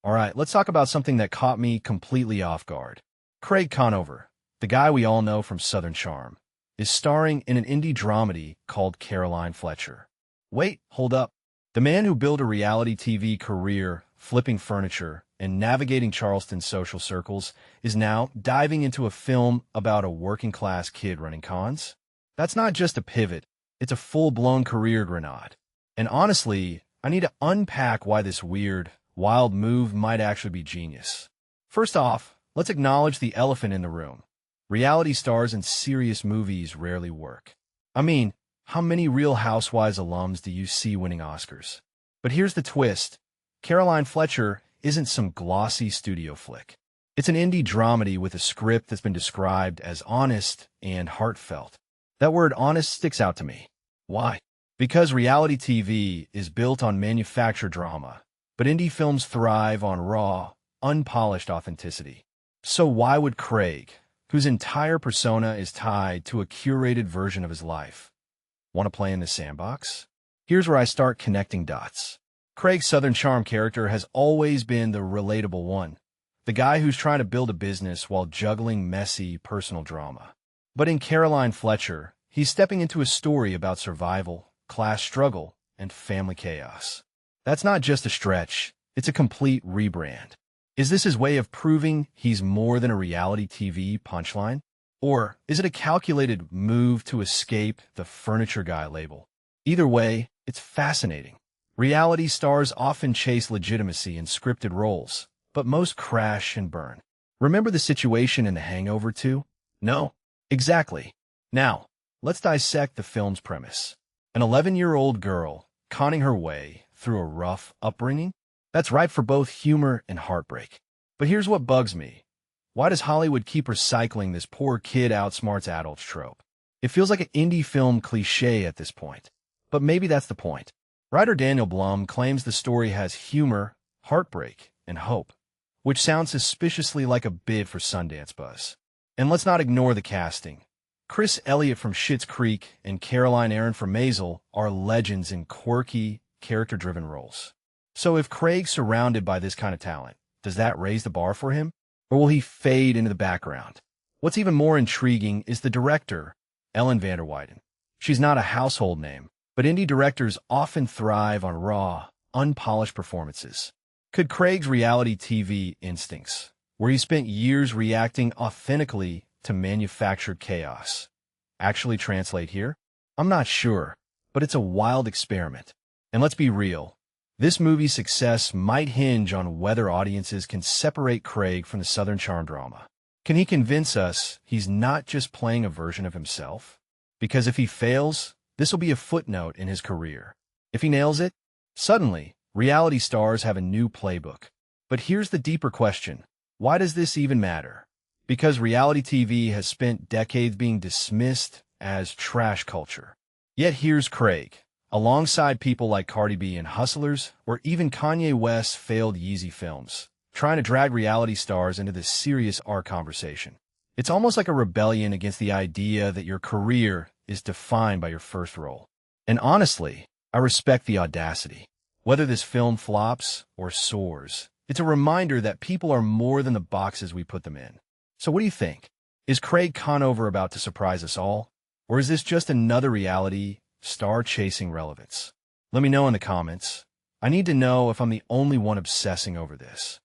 All right, let's talk about something that caught me completely off guard. Craig Conover, the guy we all know from Southern Charm, is starring in an indie dramedy called Caroline Fletcher. Wait, hold up. The man who built a reality TV career, flipping furniture, and navigating Charleston's social circles is now diving into a film about a working-class kid running cons? That's not just a pivot, it's a full-blown career grenade. And honestly, I need to unpack why this weird, wild move might actually be genius. First off, let's acknowledge the elephant in the room. Reality stars in serious movies rarely work. I mean, how many Real Housewives alums do you see winning Oscars? But here's the twist. Caroline Fletcher isn't some glossy studio flick. It's an indie dramedy with a script that's been described as honest and heartfelt. That word honest sticks out to me. Why? Because reality TV is built on manufactured drama, but indie films thrive on raw, unpolished authenticity. So why would Craig, whose entire persona is tied to a curated version of his life, want to play in the sandbox? Here's where I start connecting dots. Craig's Southern Charm character has always been the relatable one, the guy who's trying to build a business while juggling messy personal drama. But in Caroline Fletcher, he's stepping into a story about survival, class struggle, and family chaos. That's not just a stretch, it's a complete rebrand. Is this his way of proving he's more than a reality TV punchline? Or is it a calculated move to escape the furniture guy label? Either way, it's fascinating. Reality stars often chase legitimacy in scripted roles, but most crash and burn. Remember the situation in The Hangover 2? No? Exactly. Now, let's dissect the film's premise. An 11-year-old girl conning her way through a rough upbringing? That's ripe for both humor and heartbreak. But here's what bugs me. Why does Hollywood keep recycling this poor kid outsmarts adults trope? It feels like an indie film cliché at this point. But maybe that's the point. Writer Daniel Blum claims the story has humor, heartbreak, and hope, which sounds suspiciously like a bid for Sundance buzz. And let's not ignore the casting. Chris Elliott from Schitt's Creek and Caroline Aaron from Maisel are legends in quirky, character-driven roles. So if Craig's surrounded by this kind of talent, does that raise the bar for him? Or will he fade into the background? What's even more intriguing is the director, Ellyn Vander Wyden. She's not a household name, but indie directors often thrive on raw, unpolished performances. Could Craig's reality TV instincts, where he spent years reacting authentically to manufactured chaos, actually translate here? I'm not sure, but it's a wild experiment. And let's be real, this movie's success might hinge on whether audiences can separate Craig from the Southern Charm drama. Can he convince us he's not just playing a version of himself? Because if he fails, this will be a footnote in his career. If he nails it, suddenly, reality stars have a new playbook. But here's the deeper question. Why does this even matter? Because reality TV has spent decades being dismissed as trash culture. Yet here's Craig, alongside people like Cardi B and Hustlers, or even Kanye West's failed Yeezy films, trying to drag reality stars into this serious art conversation. It's almost like a rebellion against the idea that your career is defined by your first role. And honestly, I respect the audacity. Whether this film flops or soars, it's a reminder that people are more than the boxes we put them in. So what do you think? Is Craig Conover about to surprise us all? Or is this just another reality star-chasing relevance? Let me know in the comments. I need to know if I'm the only one obsessing over this.